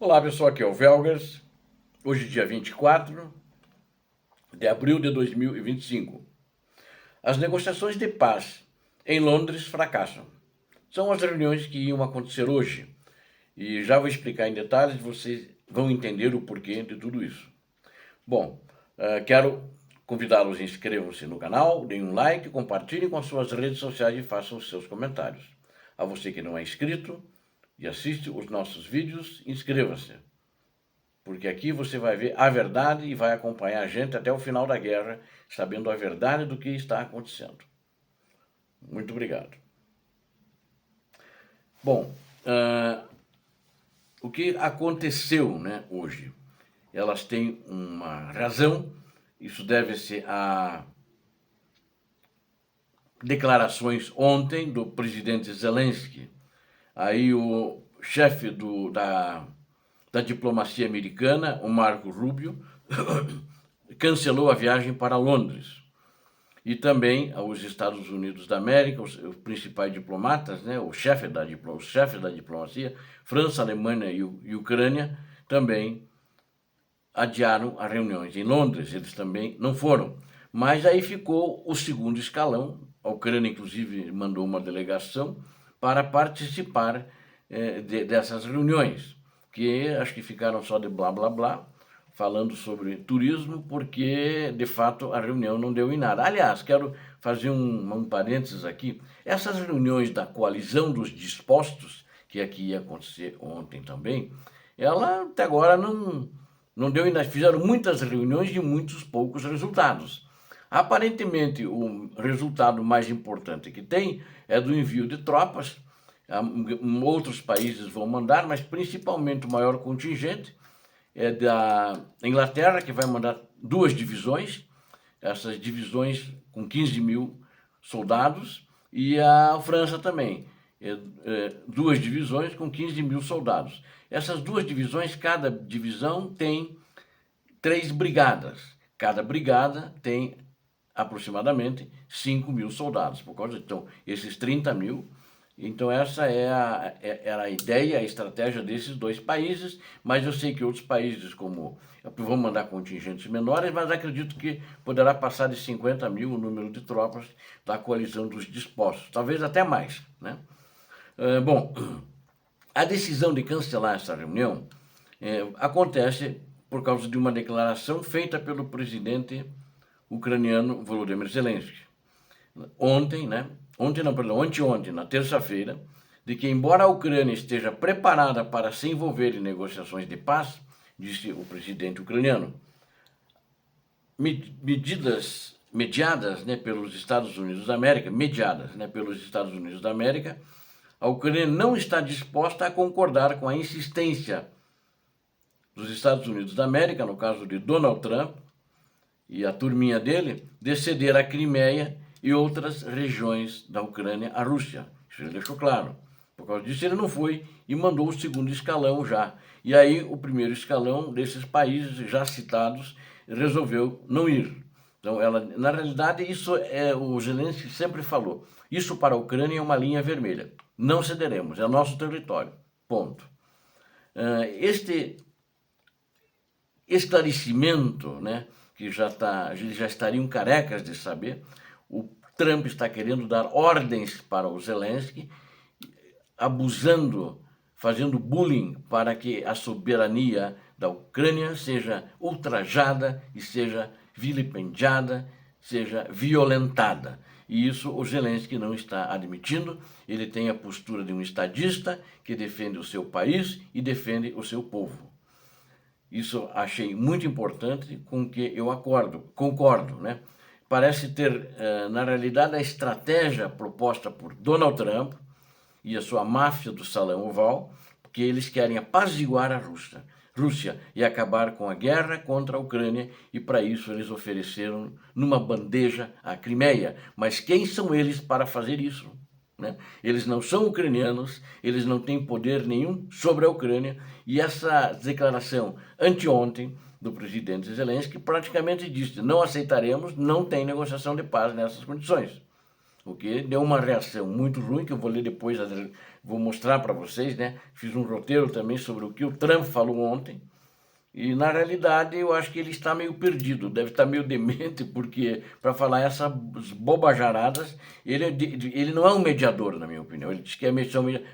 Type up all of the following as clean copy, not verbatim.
Olá pessoal, aqui é o Velgas. Hoje, dia 24 de abril de 2025. As negociações de paz em Londres fracassam. São as reuniões que iam acontecer hoje. E já vou explicar em detalhes, vocês vão entender o porquê de tudo isso. Bom, quero convidá-los a inscrevam-se no canal, deem um like, compartilhem com as suas redes sociais e façam os seus comentários. A você que não é inscrito e assiste os nossos vídeos, inscreva-se. Porque aqui você vai ver a verdade e vai acompanhar a gente até o final da guerra, sabendo a verdade do que está acontecendo. Muito obrigado. Bom, o que aconteceu, né, hoje? Elas têm uma razão, isso deve-se a declarações ontem do presidente Zelensky. Aí o chefe da diplomacia americana, o Marco Rubio, cancelou a viagem para Londres. E também os Estados Unidos da América, os principais diplomatas, né, os chefes da diplomacia, França, Alemanha e Ucrânia, também adiaram as reuniões em Londres, eles também não foram. Mas aí ficou o segundo escalão, a Ucrânia inclusive mandou uma delegação para participar dessas reuniões, que acho que ficaram só de blá blá blá, falando sobre turismo, porque de fato a reunião não deu em nada. Aliás, quero fazer um parênteses aqui. Essas reuniões da coalizão dos dispostos, que aqui ia acontecer ontem também, ela até agora não deu em nada. Fizeram muitas reuniões e muitos poucos resultados. Aparentemente, o resultado mais importante que tem é do envio de tropas. Outros países vão mandar, mas principalmente o maior contingente é da Inglaterra, que vai mandar 2 divisões, essas divisões com 15 mil soldados, e a França também, 2 divisões com 15 mil soldados. Essas 2 divisões, cada divisão tem 3 brigadas. Cada brigada tem aproximadamente 5 mil soldados. Por causa então, esses 30 mil. Então essa era a ideia, a estratégia desses 2 países, mas eu sei que outros países como vão mandar contingentes menores, mas acredito que poderá passar de 50 mil o número de tropas da coalizão dos dispostos, talvez até mais, né? Bom, a decisão de cancelar essa reunião acontece por causa de uma declaração feita pelo presidente ucraniano Volodymyr Zelensky. Anteontem, na terça-feira, de que embora a Ucrânia esteja preparada para se envolver em negociações de paz, disse o presidente ucraniano, medidas mediadas, né, pelos Estados Unidos da América, a Ucrânia não está disposta a concordar com a insistência dos Estados Unidos da América, no caso de Donald Trump e a turminha dele, de ceder a Crimeia e outras regiões da Ucrânia à Rússia. Isso ele deixou claro. Por causa disso ele não foi e mandou o segundo escalão já. E aí o primeiro escalão desses países já citados resolveu não ir. Então, na realidade, isso o Zelensky sempre falou. Isso para a Ucrânia é uma linha vermelha. Não cederemos, é nosso território. Ponto. Este esclarecimento, né, que eles já estariam carecas de saber, o Trump está querendo dar ordens para o Zelensky, abusando, fazendo bullying para que a soberania da Ucrânia seja ultrajada e seja vilipendiada, seja violentada. E isso o Zelensky não está admitindo. Ele tem a postura de um estadista que defende o seu país e defende o seu povo. Isso achei muito importante, com que eu concordo, né? Parece ter, na realidade, a estratégia proposta por Donald Trump e a sua máfia do Salão Oval, porque eles querem apaziguar a Rússia e acabar com a guerra contra a Ucrânia, e para isso eles ofereceram numa bandeja a Crimeia. Mas quem são eles para fazer isso? Né? Eles não são ucranianos, eles não têm poder nenhum sobre a Ucrânia, e essa declaração anteontem do presidente Zelensky praticamente disse: não aceitaremos, não tem negociação de paz nessas condições. O que deu uma reação muito ruim, que eu vou ler depois, vou mostrar para vocês, né? Fiz um roteiro também sobre o que o Trump falou ontem. E, na realidade, eu acho que ele está meio perdido, deve estar meio demente, porque, para falar essas bobajaradas, ele não é um mediador, na minha opinião. Ele diz que os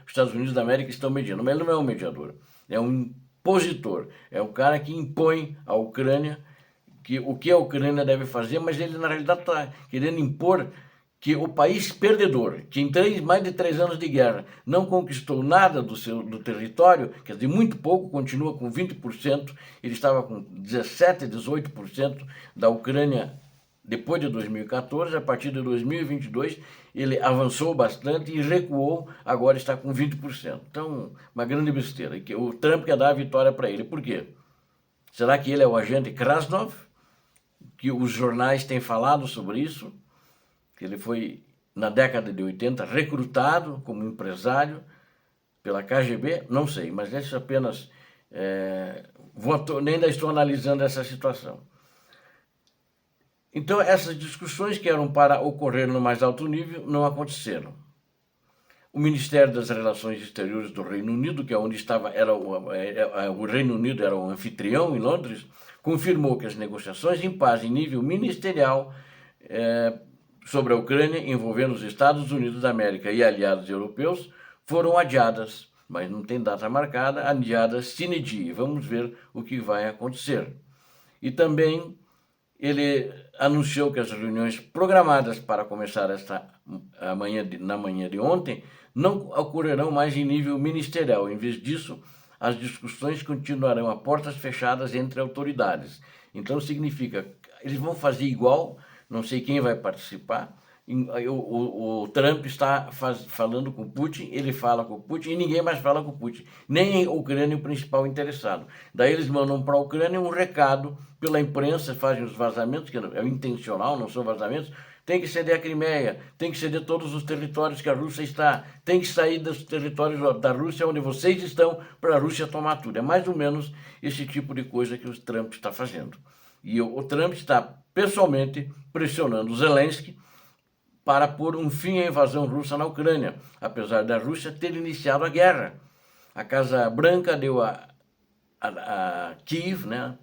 Estados Unidos da América estão mediando, mas ele não é um mediador. É um impositor, é o cara que impõe à Ucrânia o que a Ucrânia deve fazer, mas ele, na realidade, está querendo impor que o país perdedor, que em mais de 3 anos de guerra não conquistou nada do território, quer dizer, muito pouco, continua com 20%, ele estava com 17, 18% da Ucrânia depois de 2014, a partir de 2022 ele avançou bastante e recuou, agora está com 20%. Então, uma grande besteira, que o Trump quer dar a vitória para ele. Por quê? Será que ele é o agente Krasnov? Que os jornais têm falado sobre isso? Que ele foi, na década de 80, recrutado como empresário pela KGB, não sei, mas isso apenas, ainda estou analisando essa situação. Então, essas discussões que eram para ocorrer no mais alto nível não aconteceram. O Ministério das Relações Exteriores do Reino Unido, que é onde estava, o Reino Unido era o anfitrião em Londres, confirmou que as negociações em paz em nível ministerial sobre a Ucrânia, envolvendo os Estados Unidos da América e aliados europeus, foram adiadas, mas não tem data marcada, adiadas sine die. Vamos ver o que vai acontecer. E também ele anunciou que as reuniões programadas para começar na manhã de ontem não ocorrerão mais em nível ministerial. Em vez disso, as discussões continuarão a portas fechadas entre autoridades. Então significa que eles vão fazer igual, não sei quem vai participar. O Trump está falando com o Putin, ele fala com o Putin e ninguém mais fala com o Putin, nem a Ucrânia é o principal interessado. Daí eles mandam para a Ucrânia um recado pela imprensa, fazem os vazamentos, que é intencional, não são vazamentos, tem que ceder a Crimeia, tem que ceder todos os territórios que a Rússia está, tem que sair dos territórios da Rússia onde vocês estão para a Rússia tomar tudo. É mais ou menos esse tipo de coisa que o Trump está fazendo. E o Trump está pessoalmente pressionando o Zelensky para pôr um fim à invasão russa na Ucrânia, apesar da Rússia ter iniciado a guerra. A Casa Branca deu a Kiev, né,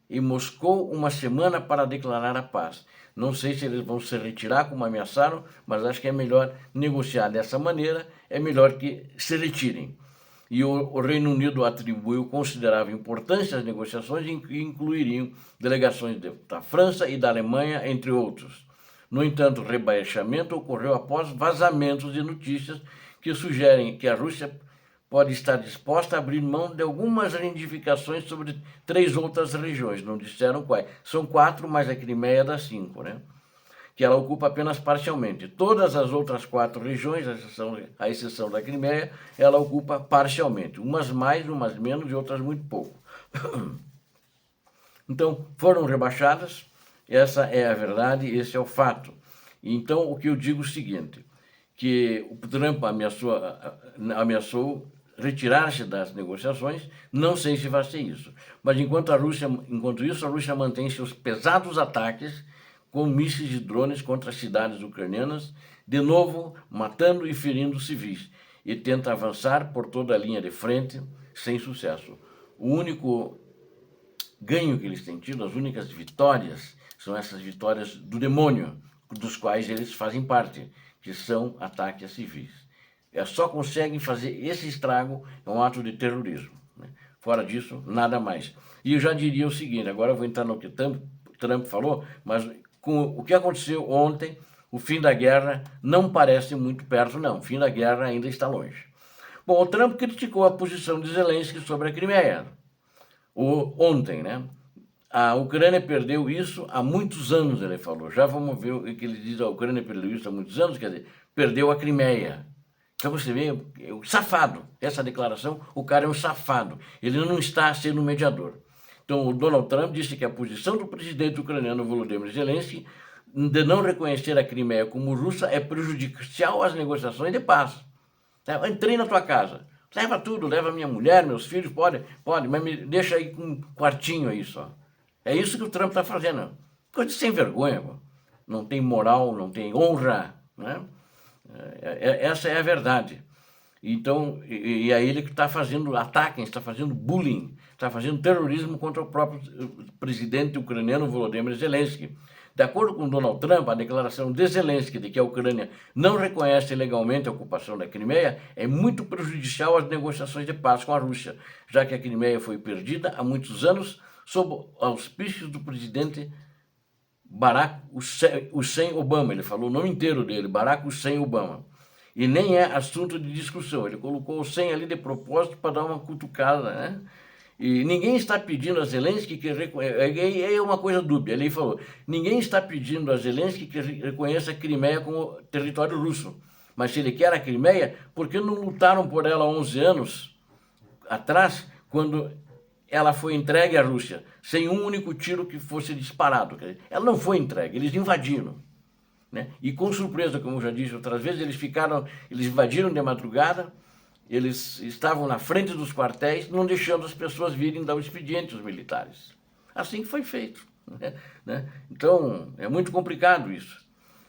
e Moscou uma semana para declarar a paz. Não sei se eles vão se retirar, como ameaçaram, mas acho que é melhor negociar dessa maneira, é melhor que se retirem. E o Reino Unido atribuiu considerável importância às negociações e incluiriam delegações da França e da Alemanha, entre outros. No entanto, o rebaixamento ocorreu após vazamentos de notícias que sugerem que a Rússia pode estar disposta a abrir mão de algumas reivindicações sobre 3 outras regiões. Não disseram quais. São 4, mas a Crimeia é das 5, né? Que ela ocupa apenas parcialmente. Todas as outras 4 regiões, à exceção da Crimeia, ela ocupa parcialmente. Umas mais, umas menos e outras muito pouco. Então, foram rebaixadas. Essa é a verdade, esse é o fato. Então, o que eu digo é o seguinte, que o Trump ameaçou retirar-se das negociações, não sei se vai ser isso. Mas enquanto isso, a Rússia mantém seus pesados ataques com mísseis de drones contra as cidades ucranianas, de novo matando e ferindo civis, e tenta avançar por toda a linha de frente sem sucesso. O único ganho que eles têm tido, as únicas vitórias, são essas vitórias do demônio, dos quais eles fazem parte, que são ataques a civis. Só conseguem fazer esse estrago, é um ato de terrorismo. Né? Fora disso, nada mais. E eu já diria o seguinte, agora eu vou entrar no que Trump falou, mas com o que aconteceu ontem, o fim da guerra não parece muito perto, não. O fim da guerra ainda está longe. Bom, o Trump criticou a posição de Zelensky sobre a Crimeia. Ontem, né? A Ucrânia perdeu isso há muitos anos, ele falou. Já vamos ver o que ele diz, a Ucrânia perdeu isso há muitos anos, quer dizer, perdeu a Crimeia. Então você vê, o safado, essa declaração, o cara é um safado. Ele não está sendo mediador. Então o Donald Trump disse que a posição do presidente ucraniano Volodymyr Zelensky de não reconhecer a Crimeia como russa é prejudicial às negociações de paz. Eu entrei na tua casa, leva tudo, leva minha mulher, meus filhos, pode, mas me deixa aí com um quartinho aí só. É isso que o Trump está fazendo. Coisa sem vergonha, pô. Não tem moral, não tem honra. Né? Essa é a verdade. Então, e aí ele está fazendo ataques, está fazendo bullying, está fazendo terrorismo contra o próprio presidente ucraniano Volodymyr Zelensky. De acordo com Donald Trump, a declaração de Zelensky de que a Ucrânia não reconhece legalmente a ocupação da Crimeia é muito prejudicial às negociações de paz com a Rússia, já que a Crimeia foi perdida há muitos anos sob auspícios do presidente Barack Hussein Obama. Ele falou o nome inteiro dele, Barack Hussein Obama. E nem é assunto de discussão. Ele colocou o 100 ali de propósito para dar uma cutucada, né? E ninguém está pedindo a Zelensky que é uma coisa dúbia. Ele falou: ninguém está pedindo a Zelensky que reconheça a Crimeia como território russo. Mas se ele quer a Crimeia, por que não lutaram por ela 11 anos atrás, quando ela foi entregue à Rússia, sem um único tiro que fosse disparado? Ela não foi entregue, eles invadiram. Né? E com surpresa, como eu já disse outras vezes, eles invadiram de madrugada, eles estavam na frente dos quartéis, não deixando as pessoas virem dar o expediente aos militares. Assim que foi feito. Né? Então, é muito complicado isso.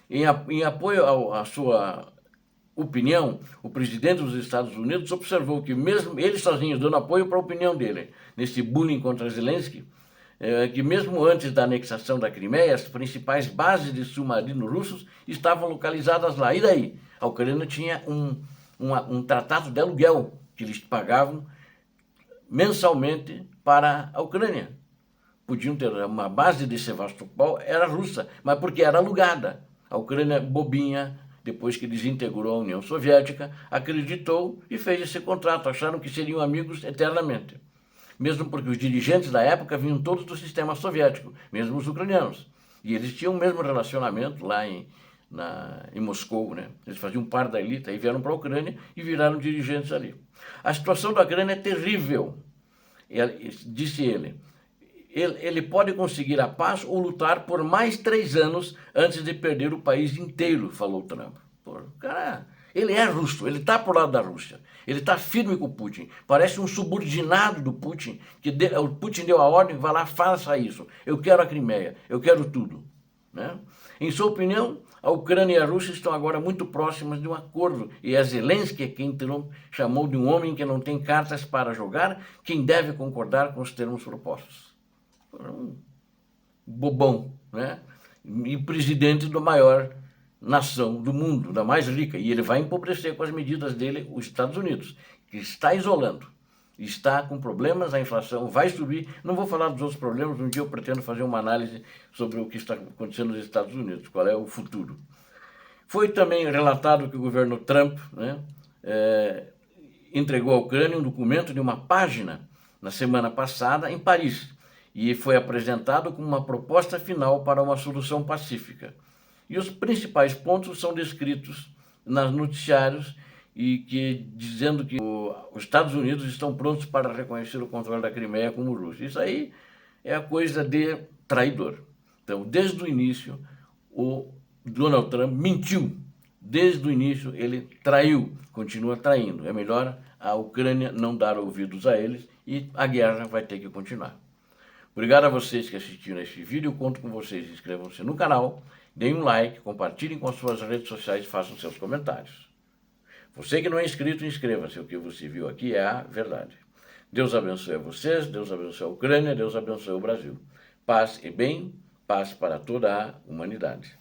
Em apoio à sua opinião, o presidente dos Estados Unidos observou que mesmo ele sozinho dando apoio para a opinião dele, nesse bullying contra Zelensky, que mesmo antes da anexação da Crimeia, as principais bases de submarinos russos estavam localizadas lá. E daí? A Ucrânia tinha um tratado de aluguel que eles pagavam mensalmente para a Ucrânia. Podiam ter uma base de Sevastopol, era russa, mas porque era alugada. A Ucrânia, bobinha, depois que desintegrou a União Soviética, acreditou e fez esse contrato. Acharam que seriam amigos eternamente. Mesmo porque os dirigentes da época vinham todos do sistema soviético, mesmo os ucranianos. E eles tinham o mesmo relacionamento lá em Moscou, né? Eles faziam parte da elite, aí vieram para a Ucrânia e viraram dirigentes ali. A situação da Ucrânia é terrível, disse ele. Ele pode conseguir a paz ou lutar por mais 3 anos antes de perder o país inteiro, falou Trump. Cara, ele é russo, ele está por lado da Rússia, ele está firme com o Putin, parece um subordinado do Putin, o Putin deu a ordem, vai lá, faça isso, eu quero a Crimeia, eu quero tudo. Né? Em sua opinião, a Ucrânia e a Rússia estão agora muito próximas de um acordo, e é Zelensky quem Trump chamou de um homem que não tem cartas para jogar, quem deve concordar com os termos propostos. Um bobão, né? E presidente da maior nação do mundo, da mais rica, e ele vai empobrecer com as medidas dele os Estados Unidos, que está isolando, está com problemas, a inflação vai subir. Não vou falar dos outros problemas, um dia eu pretendo fazer uma análise sobre o que está acontecendo nos Estados Unidos, qual é o futuro. Foi também relatado que o governo Trump, né, entregou à Ucrânia um documento de uma página na semana passada em Paris, e foi apresentado como uma proposta final para uma solução pacífica. E os principais pontos são descritos nos noticiários dizendo que os Estados Unidos estão prontos para reconhecer o controle da Crimeia como Rússia. Isso aí é a coisa de traidor. Então, desde o início, o Donald Trump mentiu. Desde o início, ele traiu, continua traindo. É melhor a Ucrânia não dar ouvidos a eles e a guerra vai ter que continuar. Obrigado a vocês que assistiram a este vídeo, eu conto com vocês, inscrevam-se no canal, deem um like, compartilhem com as suas redes sociais e façam seus comentários. Você que não é inscrito, inscreva-se, o que você viu aqui é a verdade. Deus abençoe a vocês, Deus abençoe a Ucrânia, Deus abençoe o Brasil. Paz e bem, paz para toda a humanidade.